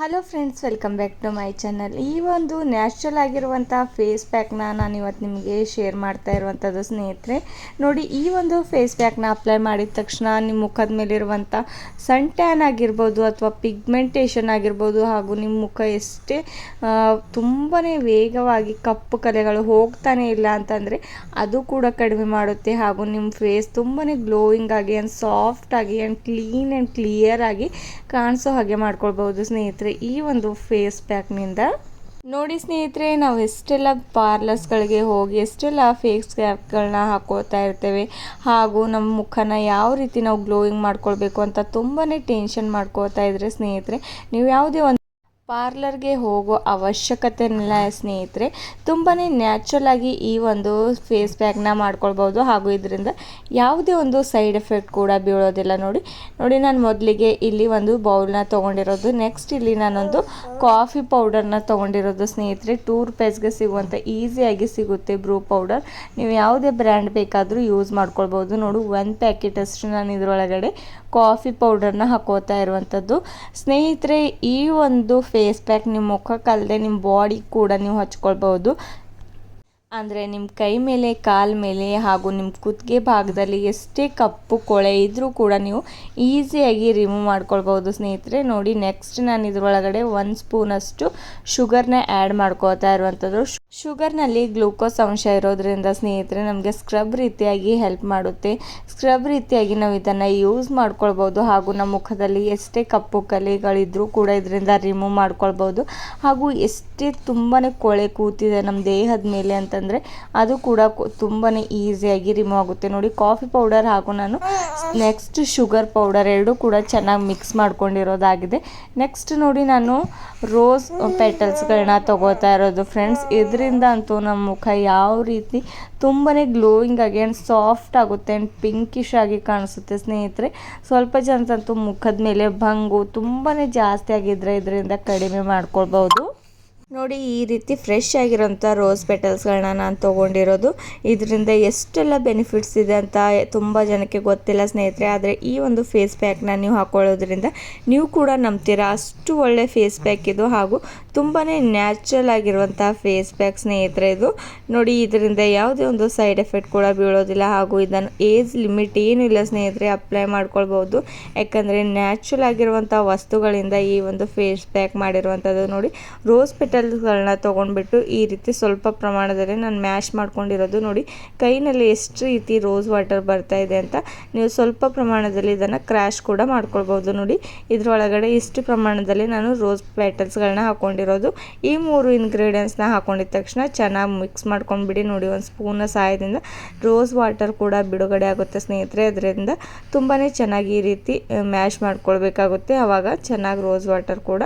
Hello friends, welcome back to my channel. ಈ ಒಂದು natural ಆಗಿರುವಂಥ ಫೇಸ್ ಪ್ಯಾಕ್ನ ನಾನು ಇವತ್ತು ನಿಮಗೆ ಶೇರ್ ಮಾಡ್ತಾ ಇರುವಂಥದ್ದು ಸ್ನೇಹಿತರೆ. ನೋಡಿ, ಈ ಒಂದು ಫೇಸ್ ಪ್ಯಾಕ್ನ ಅಪ್ಲೈ ಮಾಡಿದ ತಕ್ಷಣ ನಿಮ್ಮ ಮುಖದ ಮೇಲಿರುವಂಥ ಸನ್ ಟ್ಯಾನ್ ಆಗಿರ್ಬೋದು ಅಥವಾ ಪಿಗ್ಮೆಂಟೇಷನ್ ಆಗಿರ್ಬೋದು, ಹಾಗೂ ನಿಮ್ಮ ಮುಖ ಎಷ್ಟೇ ತುಂಬಾ ವೇಗವಾಗಿ ಕಪ್ಪು ಕಲೆಗಳು ಹೋಗ್ತಾನೆ ಇಲ್ಲ ಅಂತಂದರೆ ಅದು ಕೂಡ ಕಡಿಮೆ ಮಾಡುತ್ತೆ. ಹಾಗೂ ನಿಮ್ಮ ಫೇಸ್ ತುಂಬಾ ಗ್ಲೋಯಿಂಗ್ ಆಗಿ ಆ್ಯಂಡ್ ಸಾಫ್ಟ್ ಆಗಿ ಆ್ಯಂಡ್ ಕ್ಲೀನ್ ಆ್ಯಂಡ್ ಕ್ಲಿಯರ್ ಆಗಿ ಕಾಣಿಸೋ ಹಾಗೆ ಮಾಡ್ಕೊಳ್ಬೋದು ಸ್ನೇಹಿತರೆ ಈ ಒಂದು ಫೇಸ್ ಪ್ಯಾಕ್ನಿಂದ. ನೋಡಿ ಸ್ನೇಹಿತರೆ, ನಾವು ಎಷ್ಟೆಲ್ಲ ಪಾರ್ಲರ್ಸ್ಗಳಿಗೆ ಹೋಗಿ ಎಷ್ಟೆಲ್ಲ ಫೇಸ್ ಪ್ಯಾಕ್ಗಳನ್ನ ಹಾಕೋತಾ ಇರ್ತೇವೆ, ಹಾಗೂ ನಮ್ಮ ಮುಖನ ಯಾವ ರೀತಿ ನಾವು ಗ್ಲೋಯಿಂಗ್ ಮಾಡ್ಕೊಳ್ಬೇಕು ಅಂತ ತುಂಬಾ ಟೆನ್ಷನ್ ಮಾಡ್ಕೋತಾ ಇದ್ರೆ ಸ್ನೇಹಿತರೆ, ನೀವು ಯಾವುದೇ ಒಂದು ಪಾರ್ಲರ್ಗೆ ಹೋಗೋ ಅವಶ್ಯಕತೆನಿಲ್ಲ ಸ್ನೇಹಿತರೆ. ತುಂಬಾ ನ್ಯಾಚುರಲ್ ಆಗಿ ಈ ಒಂದು ಫೇಸ್ ಪ್ಯಾಕ್ನ ಮಾಡ್ಕೊಳ್ಬೋದು, ಹಾಗೂ ಇದರಿಂದ ಯಾವುದೇ ಒಂದು ಸೈಡ್ ಎಫೆಕ್ಟ್ ಕೂಡ ಬೀಳೋದಿಲ್ಲ. ನೋಡಿ ನಾನು ಮೊದಲಿಗೆ ಇಲ್ಲಿ ಒಂದು ಬೌಲ್ನ ತೊಗೊಂಡಿರೋದು, ನೆಕ್ಸ್ಟ್ ಇಲ್ಲಿ ನಾನೊಂದು ಕಾಫಿ ಪೌಡರ್ನ ತೊಗೊಂಡಿರೋದು ಸ್ನೇಹಿತರೆ. ₹2 ಸಿಗುವಂಥ ಈಸಿಯಾಗಿ ಸಿಗುತ್ತೆ ಬ್ರೂ ಪೌಡರ್. ನೀವು ಯಾವುದೇ ಬ್ರ್ಯಾಂಡ್ ಬೇಕಾದರೂ ಯೂಸ್ ಮಾಡ್ಕೊಳ್ಬೋದು. ನೋಡು, 1 ಪ್ಯಾಕೆಟ್ ಅಷ್ಟು ನಾನು ಇದರೊಳಗಡೆ ಕಾಫಿ ಪೌಡರ್ನ ಹಾಕೋತಾ ಇರುವಂಥದ್ದು ಸ್ನೇಹಿತರೆ. ಈ ಒಂದು ಫೇಸ್ ಪ್ಯಾಕ್ ನಿಮ್ಮ ಮುಖಕ್ಕಲ್ಲದೆ ನಿಮ್ಮ ಬಾಡಿ ಕೂಡ ನೀವು ಹಚ್ಕೊಳ್ಬೋದು. ಅಂದರೆ ನಿಮ್ಮ ಕೈ ಮೇಲೆ, ಕಾಲ ಮೇಲೆ ಹಾಗೂ ನಿಮ್ಮ ಕುತ್ತಿಗೆ ಭಾಗದಲ್ಲಿ ಎಷ್ಟೇ ಕಪ್ಪು ಕೊಳೆ ಇದ್ದರೂ ಕೂಡ ನೀವು ಈಸಿಯಾಗಿ ರಿಮೂವ್ ಮಾಡ್ಕೊಳ್ಬೋದು ಸ್ನೇಹಿತರೆ. ನೋಡಿ, ನೆಕ್ಸ್ಟ್ ನಾನು ಇದರೊಳಗಡೆ 1 ಸ್ಪೂನಷ್ಟು ಶುಗರ್ನ ಆ್ಯಡ್ ಮಾಡ್ಕೋತಾ ಇರುವಂಥದ್ದು. ಶುಗರ್ನಲ್ಲಿ ಗ್ಲೂಕೋಸ್ ಅಂಶ ಇರೋದ್ರಿಂದ ಸ್ನೇಹಿತರೆ ನಮಗೆ ಸ್ಕ್ರಬ್ ರೀತಿಯಾಗಿ ಹೆಲ್ಪ್ ಮಾಡುತ್ತೆ. ಸ್ಕ್ರಬ್ ರೀತಿಯಾಗಿ ನಾವು ಇದನ್ನು ಯೂಸ್ ಮಾಡ್ಕೊಳ್ಬೋದು, ಹಾಗೂ ನಮ್ಮ ಮುಖದಲ್ಲಿ ಎಷ್ಟೇ ಕಪ್ಪು ಕಲೆಗಳಿದ್ರೂ ಕೂಡ ಇದರಿಂದ ರಿಮೂವ್ ಮಾಡ್ಕೊಳ್ಬೋದು. ಹಾಗೂ ಎಷ್ಟೇ ತುಂಬಾ ಕೊಳೆ ಕೂತಿದೆ ನಮ್ಮ ದೇಹದ ಮೇಲೆ ಅಂತಂದರೆ ಅದು ಕೂಡ ತುಂಬಾ ಈಸಿಯಾಗಿ ರಿಮೂವ್ ಆಗುತ್ತೆ. ನೋಡಿ, ಕಾಫಿ ಪೌಡರ್ ಹಾಗೂ ನಾನು ನೆಕ್ಸ್ಟ್ ಶುಗರ್ ಪೌಡರ್ ಎರಡೂ ಕೂಡ ಚೆನ್ನಾಗಿ ಮಿಕ್ಸ್ ಮಾಡ್ಕೊಂಡಿರೋದಾಗಿದೆ. ನೆಕ್ಸ್ಟ್ ನೋಡಿ, ನಾನು ರೋಸ್ ಪೆಟಲ್ಸ್ಗಳನ್ನ ತಗೋತಾ ಇರೋದು ಫ್ರೆಂಡ್ಸ್. ಇದರಿಂದ ಅಂತೂ ನಮ್ಮ ಮುಖ ಯಾವ ರೀತಿ ತುಂಬಾ ಗ್ಲೋಯಿಂಗ್ ಆಗಿ ಆ್ಯಂಡ್ ಸಾಫ್ಟ್ ಆಗುತ್ತೆ ಆ್ಯಂಡ್ ಪಿಂಕಿಶ್ ಆಗಿ ಕಾಣಿಸುತ್ತೆ ಸ್ನೇಹಿತರೆ. ಸ್ವಲ್ಪ ಜನಕ್ಕಂತೂ ಮುಖದ ಮೇಲೆ ಭಂಗು ತುಂಬಾ ಜಾಸ್ತಿ ಆಗಿದ್ರೆ ಇದರಿಂದ ಕಡಿಮೆ ಮಾಡ್ಕೊಳ್ಬೋದು. ನೋಡಿ, ಈ ರೀತಿ ಫ್ರೆಶ್ ಆಗಿರೋಂಥ ರೋಸ್ ಪೆಟಲ್ಸ್ಗಳನ್ನ ನಾನು ತೊಗೊಂಡಿರೋದು. ಇದರಿಂದ ಎಷ್ಟೆಲ್ಲ ಬೆನಿಫಿಟ್ಸ್ ಇದೆ ಅಂತ ತುಂಬ ಜನಕ್ಕೆ ಗೊತ್ತಿಲ್ಲ ಸ್ನೇಹಿತರೆ. ಆದರೆ ಈ ಒಂದು ಫೇಸ್ ಪ್ಯಾಕ್ನ ನೀವು ಹಾಕ್ಕೊಳ್ಳೋದ್ರಿಂದ ನೀವು ಕೂಡ ನಂಬ್ತೀರಾ, ಅಷ್ಟು ಒಳ್ಳೆ ಫೇಸ್ ಪ್ಯಾಕ್ ಇದು, ಹಾಗೂ ತುಂಬಾ ನ್ಯಾಚುರಲ್ ಆಗಿರುವಂಥ ಫೇಸ್ ಪ್ಯಾಕ್ ಸ್ನೇಹಿತರೆ ಇದು. ನೋಡಿ, ಇದರಿಂದ ಯಾವುದೇ ಒಂದು ಸೈಡ್ ಎಫೆಕ್ಟ್ ಕೂಡ ಬೀಳೋದಿಲ್ಲ, ಹಾಗೂ ಇದನ್ನು ಏಜ್ ಲಿಮಿಟ್ ಏನಿಲ್ಲ ಸ್ನೇಹಿತರೆ, ಅಪ್ಲೈ ಮಾಡ್ಕೊಳ್ಬೋದು. ಯಾಕಂದರೆ ನ್ಯಾಚುರಲ್ ಆಗಿರುವಂಥ ವಸ್ತುಗಳಿಂದ ಈ ಒಂದು ಫೇಸ್ ಪ್ಯಾಕ್ ಮಾಡಿರುವಂಥದ್ದು. ನೋಡಿ, ರೋಸ್ ಪೆಟಲ್ಸ್ಗಳನ್ನ ತೊಗೊಂಡ್ಬಿಟ್ಟು ಈ ರೀತಿ ಸ್ವಲ್ಪ ಪ್ರಮಾಣದಲ್ಲಿ ನಾನು ಮ್ಯಾಶ್ ಮಾಡ್ಕೊಂಡಿರೋದು. ನೋಡಿ, ಕೈನಲ್ಲಿ ಎಷ್ಟು ರೀತಿ ರೋಸ್ ವಾಟರ್ ಬರ್ತಾ ಇದೆ ಅಂತ. ನೀವು ಸ್ವಲ್ಪ ಪ್ರಮಾಣದಲ್ಲಿ ಇದನ್ನು ಕ್ರ್ಯಾಶ್ ಕೂಡ ಮಾಡ್ಕೊಳ್ಬೋದು. ನೋಡಿ, ಇದರೊಳಗಡೆ ಇಷ್ಟು ಪ್ರಮಾಣದಲ್ಲಿ ನಾನು ರೋಸ್ ಪೆಟಲ್ಸ್ಗಳನ್ನ ಹಾಕ್ಕೊಂಡಿರೋದು. ಈ 3 ಇಂಗ್ರೀಡಿಯೆಂಟ್ಸ್ನ ಹಾಕೊಂಡಿದ ತಕ್ಷಣ ಚೆನ್ನಾಗಿ ಮಿಕ್ಸ್ ಮಾಡ್ಕೊಂಡ್ಬಿಡಿ. ನೋಡಿ, 1 ಸ್ಪೂನ ಸಹಾಯದಿಂದ ರೋಸ್ ವಾಟರ್ ಕೂಡ ಬಿಡುಗಡೆ ಆಗುತ್ತೆ ಸ್ನೇಹಿತರೆ. ಅದರಿಂದ ತುಂಬಾ ಚೆನ್ನಾಗಿ ಈ ರೀತಿ ಮ್ಯಾಶ್ ಮಾಡ್ಕೊಳ್ಬೇಕಾಗುತ್ತೆ, ಆವಾಗ ಚೆನ್ನಾಗಿ ರೋಸ್ ವಾಟರ್ ಕೂಡ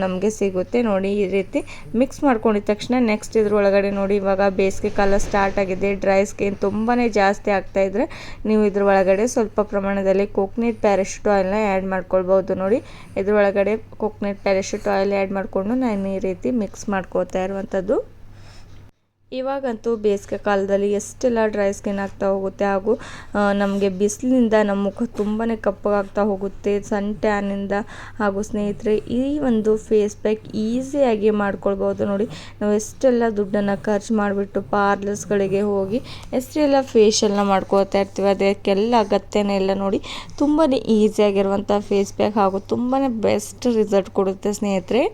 ನಮಗೆ ಸಿಗುತ್ತೆ. ನೋಡಿ, ಈ ರೀತಿ ಮಿಕ್ಸ್ ಮಾಡ್ಕೊಂಡಿದ ತಕ್ಷಣ ನೆಕ್ಸ್ಟ್ ಇದ್ರೊಳಗಡೆ ನೋಡಿ, ಇವಾಗ ಬೇಸಿಗೆ ಕಾಲ ಸ್ಟಾರ್ಟ್ ಆಗಿದೆ, ಡ್ರೈ ಸ್ಕಿನ್ ತುಂಬಾ ಜಾಸ್ತಿ ಆಗ್ತಾ ಇದ್ರೆ ನೀವು ಇದ್ರೊಳಗಡೆ ಸ್ವಲ್ಪ ಪ್ರಮಾಣದಲ್ಲಿ ಕೋಕೋನಟ್ ಪ್ಯಾರಾಶೂಟ್ ಆಯಿಲ್ನ ಆ್ಯಡ್ ಮಾಡ್ಕೊಳ್ಬೋದು. ನೋಡಿ, ಇದ್ರೊಳಗಡೆ ಕೋಕೋನಟ್ ಪ್ಯಾರಾಶೂಟ್ ಆಯಿಲ್ ಆ್ಯಡ್ ಮಾಡಿಕೊಂಡು ನಾನು ಈ ರೀತಿ ಮಿಕ್ಸ್ ಮಾಡ್ಕೋತಾ ಇರುವಂಥದ್ದು. ಇವಾಗಂತೂ ಬೇಸಿಗೆ ಕಾಲದಲ್ಲಿ ಎಷ್ಟೆಲ್ಲ ಡ್ರೈ ಸ್ಕಿನ್ ಆಗ್ತಾ ಹೋಗುತ್ತೆ, ಹಾಗೂ ನಮಗೆ ಬಿಸಿಲಿನಿಂದ ನಮ್ಮ ಮುಖ ತುಂಬಾ ಕಪ್ಪಗಾಗ್ತಾ ಹೋಗುತ್ತೆ ಸನ್ ಟ್ಯಾನಿಂದ. ಹಾಗೂ ಸ್ನೇಹಿತರೆ, ಈ ಒಂದು ಫೇಸ್ ಪ್ಯಾಕ್ ಈಸಿಯಾಗಿ ಮಾಡ್ಕೊಳ್ಬೋದು. ನೋಡಿ, ನಾವು ಎಷ್ಟೆಲ್ಲ ದುಡ್ಡನ್ನು ಖರ್ಚು ಮಾಡಿಬಿಟ್ಟು ಪಾರ್ಲರ್ಸ್ಗಳಿಗೆ ಹೋಗಿ ಎಷ್ಟೆಲ್ಲ ಫೇಶಿಯಲ್ನ ಮಾಡ್ಕೊಳ್ತಾ ಇರ್ತೀವಿ, ಅದಕ್ಕೆಲ್ಲ ಅಗತ್ಯನೇ ಇಲ್ಲ. ನೋಡಿ, ತುಂಬಾ ಈಸಿಯಾಗಿರುವಂಥ ಫೇಸ್ ಪ್ಯಾಕ್ ಹಾಗೂ ತುಂಬಾ ಬೆಸ್ಟ್ ರಿಸಲ್ಟ್ ಕೊಡುತ್ತೆ ಸ್ನೇಹಿತರೆ.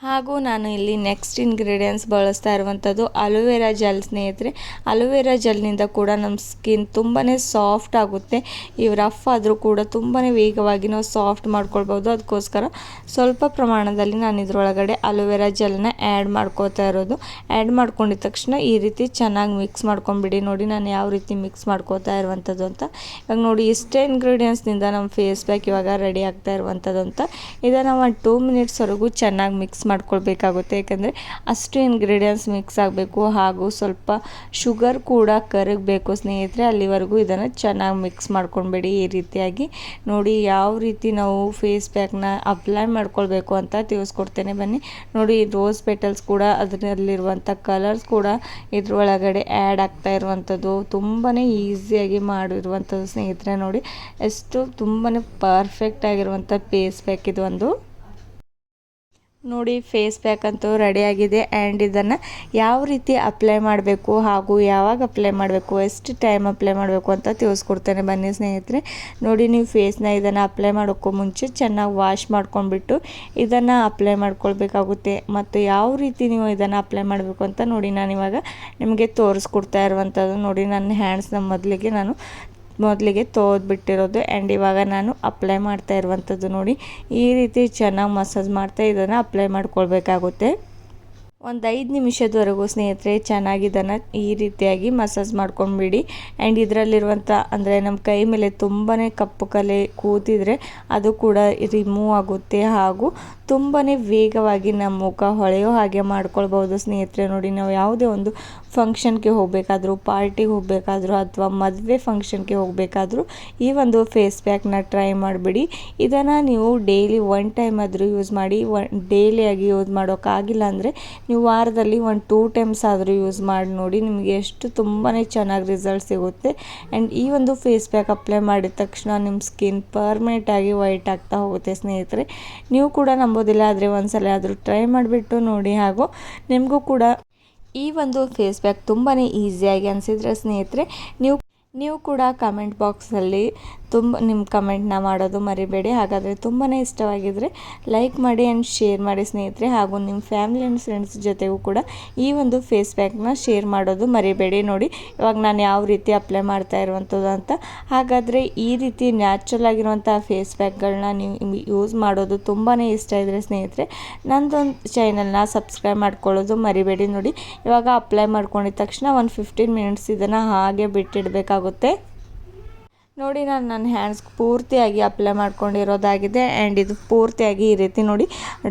ಹಾಗೂ ನಾನು ಇಲ್ಲಿ ನೆಕ್ಸ್ಟ್ ಇಂಗ್ರೀಡಿಯೆಂಟ್ಸ್ ಬಳಸ್ತಾ ಇರುವಂಥದ್ದು ಅಲೋವೆರಾ ಜೆಲ್ ಸ್ನೇಹಿತರೆ. ಅಲೋವೆರಾ ಜೆಲ್ನಿಂದ ಕೂಡ ನಮ್ಮ ಸ್ಕಿನ್ ತುಂಬಾ ಸಾಫ್ಟ್ ಆಗುತ್ತೆ. ಇವು ರಫ್ ಆದರೂ ಕೂಡ ತುಂಬಾ ವೇಗವಾಗಿ ನಾವು ಸಾಫ್ಟ್ ಮಾಡ್ಕೊಳ್ಬೋದು. ಅದಕ್ಕೋಸ್ಕರ ಸ್ವಲ್ಪ ಪ್ರಮಾಣದಲ್ಲಿ ನಾನು ಇದರೊಳಗಡೆ ಅಲೋವೆರಾ ಜೆಲ್ನ ಆ್ಯಡ್ ಮಾಡ್ಕೋತಾ ಇರೋದು. ಆ್ಯಡ್ ಮಾಡ್ಕೊಂಡಿದ ತಕ್ಷಣ ಈ ರೀತಿ ಚೆನ್ನಾಗಿ ಮಿಕ್ಸ್ ಮಾಡ್ಕೊಂಬಿಡಿ. ನೋಡಿ, ನಾನು ಯಾವ ರೀತಿ ಮಿಕ್ಸ್ ಮಾಡ್ಕೋತಾ ಇರುವಂಥದ್ದು ಅಂತ. ಇವಾಗ ನೋಡಿ, ಇಷ್ಟೇ ಇಂಗ್ರೀಡಿಯೆಂಟ್ಸ್ನಿಂದ ನಮ್ಮ ಫೇಸ್ ಪ್ಯಾಕ್ ಇವಾಗ ರೆಡಿ ಆಗ್ತಾ ಇರುವಂಥದ್ದು ಅಂತ. ಇದನ್ನು 2 ಮಿನಿಟ್ಸ್ವರೆಗೂ ಚೆನ್ನಾಗಿ ಮಿಕ್ಸ್ ಮಾಡ್ಕೊಳ್ಬೇಕಾಗುತ್ತೆ, ಯಾಕಂದರೆ ಅಷ್ಟು ಇಂಗ್ರೀಡಿಯೆಂಟ್ಸ್ ಮಿಕ್ಸ್ ಆಗಬೇಕು, ಹಾಗೂ ಸ್ವಲ್ಪ ಶುಗರ್ ಕೂಡ ಕರಗಬೇಕು ಸ್ನೇಹಿತರೆ. ಅಲ್ಲಿವರೆಗೂ ಇದನ್ನು ಚೆನ್ನಾಗಿ ಮಿಕ್ಸ್ ಮಾಡ್ಕೊಳ್ಬೇಡಿ. ಈ ರೀತಿಯಾಗಿ ನೋಡಿ, ಯಾವ ರೀತಿ ನಾವು ಫೇಸ್ ಪ್ಯಾಕ್ನ ಅಪ್ಲೈ ಮಾಡ್ಕೊಳ್ಬೇಕು ಅಂತ ತಿಳಿಸ್ಕೊಡ್ತೇನೆ ಬನ್ನಿ. ನೋಡಿ, ರೋಸ್ ಪೆಟಲ್ಸ್ ಕೂಡ ಅದರಲ್ಲಿರುವಂಥ ಕಲರ್ಸ್ ಕೂಡ ಇದ್ರೊಳಗಡೆ ಆ್ಯಡ್ ಆಗ್ತಾ ಇರುವಂಥದ್ದು ತುಂಬಾ ಈಸಿಯಾಗಿ ಮಾಡಿರುವಂಥದ್ದು ಸ್ನೇಹಿತರೆ. ನೋಡಿ, ಎಷ್ಟು ತುಂಬಾ ಪರ್ಫೆಕ್ಟ್ ಆಗಿರುವಂಥ ಫೇಸ್ ಪ್ಯಾಕ್ ಇದು ಒಂದು. ನೋಡಿ ಫೇಸ್ ಪ್ಯಾಕ್ ಅಂತೂ ರೆಡಿಯಾಗಿದೆ. ಆ್ಯಂಡ್ ಇದನ್ನು ಯಾವ ರೀತಿ ಅಪ್ಲೈ ಮಾಡಬೇಕು ಹಾಗೂ ಯಾವಾಗ ಅಪ್ಲೈ ಮಾಡಬೇಕು, ಎಷ್ಟು ಟೈಮ್ ಅಪ್ಲೈ ಮಾಡಬೇಕು ಅಂತ ತಿಳಿಸ್ಕೊಡ್ತೇನೆ ಬನ್ನಿ ಸ್ನೇಹಿತರೆ. ನೋಡಿ, ನೀವು ಫೇಸ್ನ ಇದನ್ನು ಅಪ್ಲೈ ಮಾಡೋಕ್ಕೂ ಮುಂಚೆ ಚೆನ್ನಾಗಿ ವಾಶ್ ಮಾಡ್ಕೊಂಡ್ಬಿಟ್ಟು ಇದನ್ನು ಅಪ್ಲೈ ಮಾಡ್ಕೊಳ್ಬೇಕಾಗುತ್ತೆ. ಮತ್ತು ಯಾವ ರೀತಿ ನೀವು ಇದನ್ನು ಅಪ್ಲೈ ಮಾಡಬೇಕು ಅಂತ ನೋಡಿ ನಾನು ಇವಾಗ ನಿಮಗೆ ತೋರಿಸ್ಕೊಡ್ತಾ ಇರುವಂಥದ್ದು. ನೋಡಿ, ನನ್ನ ಹ್ಯಾಂಡ್ಸ್ನ ಮೊದಲಿಗೆ ತೊಳೆದ್ಬಿಟ್ಟಿರೋದು. ಆ್ಯಂಡ್ ಇವಾಗ ನಾನು ಅಪ್ಲೈ ಮಾಡ್ತಾ ಇರುವಂಥದ್ದು. ನೋಡಿ, ಈ ರೀತಿ ಚೆನ್ನಾಗಿ ಮಸಾಜ್ ಮಾಡ್ತಾ ಇದನ್ನು ಅಪ್ಲೈ ಮಾಡ್ಕೊಳ್ಬೇಕಾಗುತ್ತೆ. ಒಂದು 5 ನಿಮಿಷದವರೆಗೂ ಸ್ನೇಹಿತರೆ ಚೆನ್ನಾಗಿ ಇದನ್ನು ಈ ರೀತಿಯಾಗಿ ಮಸಾಜ್ ಮಾಡ್ಕೊಂಡ್ಬಿಡಿ. ಆ್ಯಂಡ್ ಇದರಲ್ಲಿರುವಂಥ ಅಂದರೆ ನಮ್ಮ ಕೈ ಮೇಲೆ ತುಂಬಾ ಕಪ್ಪು ಕಲೆ ಕೂತಿದ್ರೆ ಅದು ಕೂಡ ರಿಮೂವ್ ಆಗುತ್ತೆ ಹಾಗೂ ತುಂಬಾ ವೇಗವಾಗಿ ನಮ್ಮ ಮುಖ ಹೊಳೆಯೋ ಹಾಗೆ ಮಾಡ್ಕೊಳ್ಬೋದು ಸ್ನೇಹಿತರೆ. ನೋಡಿ, ನಾವು ಯಾವುದೇ ಒಂದು ಫಂಕ್ಷನ್ಗೆ ಹೋಗಬೇಕಾದ್ರೂ, ಪಾರ್ಟಿಗೆ ಹೋಗಬೇಕಾದ್ರೂ ಅಥವಾ ಮದುವೆ ಫಂಕ್ಷನ್ಗೆ ಹೋಗಬೇಕಾದ್ರೂ ಈ ಒಂದು ಫೇಸ್ ಪ್ಯಾಕ್ನ ಟ್ರೈ ಮಾಡಿಬಿಡಿ. ಇದನ್ನು ನೀವು ಡೈಲಿ 1 ಟೈಮ್ ಆದರೂ ಯೂಸ್ ಮಾಡಿ. ಡೈಲಿಯಾಗಿ ಯೂಸ್ ಮಾಡೋಕ್ಕಾಗಿಲ್ಲ ಅಂದರೆ ನೀವು ವಾರದಲ್ಲಿ 1-2 ಟೈಮ್ಸ್ ಆದರೂ ಯೂಸ್ ಮಾಡಿ ನೋಡಿ, ನಿಮಗೆ ತುಂಬಾ ಚೆನ್ನಾಗಿ ರಿಸಲ್ಟ್ ಸಿಗುತ್ತೆ. ಆ್ಯಂಡ್ ಈ ಒಂದು ಫೇಸ್ ಪ್ಯಾಕ್ ಅಪ್ಲೈ ಮಾಡಿದ ತಕ್ಷಣ ನಿಮ್ಮ ಸ್ಕಿನ್ ಪರ್ಮನೆಂಟಾಗಿ ವೈಟ್ ಆಗ್ತಾ ಹೋಗುತ್ತೆ ಸ್ನೇಹಿತರೆ. ನೀವು ಕೂಡ ನಂಬೋದಿಲ್ಲ, ಆದರೆ ಒಂದ್ಸಲ ಆದರೂ ಟ್ರೈ ಮಾಡಿಬಿಟ್ಟು ನೋಡಿ. ಹಾಗೂ ನಿಮಗೂ ಕೂಡ ಈ ಒಂದು ಫೇಸ್ ಪ್ಯಾಕ್ ತುಂಬಾ ಈಸಿಯಾಗಿ ಅನಿಸಿದ್ರೆ ಸ್ನೇಹಿತರೆ ನೀವು ಕೂಡ ಕಮೆಂಟ್ ಬಾಕ್ಸಲ್ಲಿ ನಿಮ್ಮ ಕಮೆಂಟ್ನ ಮಾಡೋದು ಮರಿಬೇಡಿ. ಹಾಗಾದರೆ ತುಂಬಾ ಇಷ್ಟವಾಗಿದ್ದರೆ ಲೈಕ್ ಮಾಡಿ ಆ್ಯಂಡ್ ಶೇರ್ ಮಾಡಿ ಸ್ನೇಹಿತರೆ. ಹಾಗೂ ನಿಮ್ಮ ಫ್ಯಾಮಿಲಿ ಆ್ಯಂಡ್ ಫ್ರೆಂಡ್ಸ್ ಜೊತೆಗೂ ಕೂಡ ಈ ಒಂದು ಫೇಸ್ ಪ್ಯಾಕ್ನ ಶೇರ್ ಮಾಡೋದು ಮರಿಬೇಡಿ. ನೋಡಿ, ಇವಾಗ ನಾನು ಯಾವ ರೀತಿ ಅಪ್ಲೈ ಮಾಡ್ತಾ ಇರುವಂಥದ್ದು ಅಂತ. ಹಾಗಾದರೆ ಈ ರೀತಿ ನ್ಯಾಚುರಲ್ ಆಗಿರುವಂಥ ಫೇಸ್ ಪ್ಯಾಕ್ಗಳನ್ನ ನೀವು ಯೂಸ್ ಮಾಡೋದು ತುಂಬಾ ಇಷ್ಟ ಇದ್ದರೆ ಸ್ನೇಹಿತರೆ ನನ್ನದೊಂದು ಚಾನಲ್ನ ಸಬ್ಸ್ಕ್ರೈಬ್ ಮಾಡ್ಕೊಳ್ಳೋದು ಮರಿಬೇಡಿ. ನೋಡಿ, ಇವಾಗ ಅಪ್ಲೈ ಮಾಡ್ಕೊಂಡಿದ ತಕ್ಷಣ ಒಂದು 15 ಮಿನಿಟ್ಸ್ ಇದನ್ನು ಹಾಗೆ ಬಿಟ್ಟಿಡಬೇಕಾಗುತ್ತೆ. ನೋಡಿ, ನಾನು ನನ್ನ ಹ್ಯಾಂಡ್ಸ್ಗೆ ಪೂರ್ತಿಯಾಗಿ ಅಪ್ಲೈ ಮಾಡ್ಕೊಂಡಿರೋದಾಗಿದೆ. ಆ್ಯಂಡ್ ಇದು ಪೂರ್ತಿಯಾಗಿ ಈ ರೀತಿ ನೋಡಿ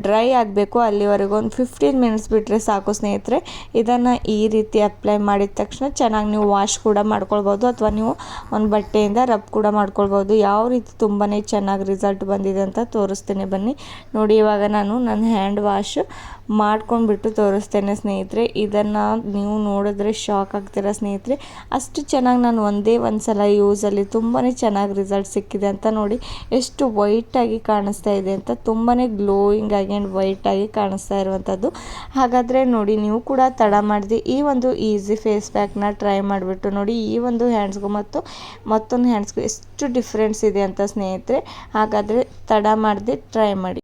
ಡ್ರೈ ಆಗಬೇಕು. ಅಲ್ಲಿವರೆಗೂ ಒಂದು 15 ಮಿನಿಟ್ಸ್ ಬಿಟ್ಟರೆ ಸಾಕು ಸ್ನೇಹಿತರೆ. ಇದನ್ನು ಈ ರೀತಿ ಅಪ್ಲೈ ಮಾಡಿದ ತಕ್ಷಣ ಚೆನ್ನಾಗಿ ನೀವು ವಾಶ್ ಕೂಡ ಮಾಡ್ಕೊಳ್ಬೋದು ಅಥವಾ ನೀವು ಒಂದು ಬಟ್ಟೆಯಿಂದ ರಬ್ ಕೂಡ ಮಾಡ್ಕೊಳ್ಬೋದು. ಯಾವ ರೀತಿ ತುಂಬಾ ಚೆನ್ನಾಗಿ ರಿಸಲ್ಟ್ ಬಂದಿದೆ ಅಂತ ತೋರಿಸ್ತೇನೆ ಬನ್ನಿ. ನೋಡಿ, ಇವಾಗ ನಾನು ನನ್ನ ಹ್ಯಾಂಡ್ ವಾಶ್ ಮಾಡ್ಕೊಂಡ್ಬಿಟ್ಟು ತೋರಿಸ್ತೇನೆ ಸ್ನೇಹಿತರೆ. ಇದನ್ನು ನೀವು ನೋಡಿದ್ರೆ ಶಾಕ್ ಆಗ್ತೀರಾ ಸ್ನೇಹಿತರೆ. ಅಷ್ಟು ಚೆನ್ನಾಗಿ ನಾನು ಒಂದೇ ಒಂದು ಸಲ ಯೂಸಲ್ಲಿ ತುಂಬಾ ಚೆನ್ನಾಗಿ ರಿಸಲ್ಟ್ ಸಿಕ್ಕಿದೆ ಅಂತ. ನೋಡಿ, ಎಷ್ಟು ವೈಟಾಗಿ ಕಾಣಿಸ್ತಾ ಇದೆ ಅಂತ. ತುಂಬಾ ಗ್ಲೋಯಿಂಗ್ ಆಗಿ ಆ್ಯಂಡ್ ವೈಟಾಗಿ ಕಾಣಿಸ್ತಾ ಇರುವಂಥದ್ದು. ಹಾಗಾದರೆ ನೋಡಿ, ನೀವು ಕೂಡ ತಡ ಮಾಡಿದೆ ಈ ಒಂದು ಈಸಿ ಫೇಸ್ ಪ್ಯಾಕ್ನ ಟ್ರೈ ಮಾಡಿಬಿಟ್ಟು ನೋಡಿ. ಈ ಒಂದು ಹ್ಯಾಂಡ್ಸ್ಗೂ ಮತ್ತು ಮತ್ತೊಂದು ಹ್ಯಾಂಡ್ಸ್ಗೂ ಎಷ್ಟು ಡಿಫ್ರೆನ್ಸ್ ಇದೆ ಅಂತ ಸ್ನೇಹಿತರೆ. ಹಾಗಾದರೆ ತಡ ಮಾಡದೆ ಟ್ರೈ ಮಾಡಿ.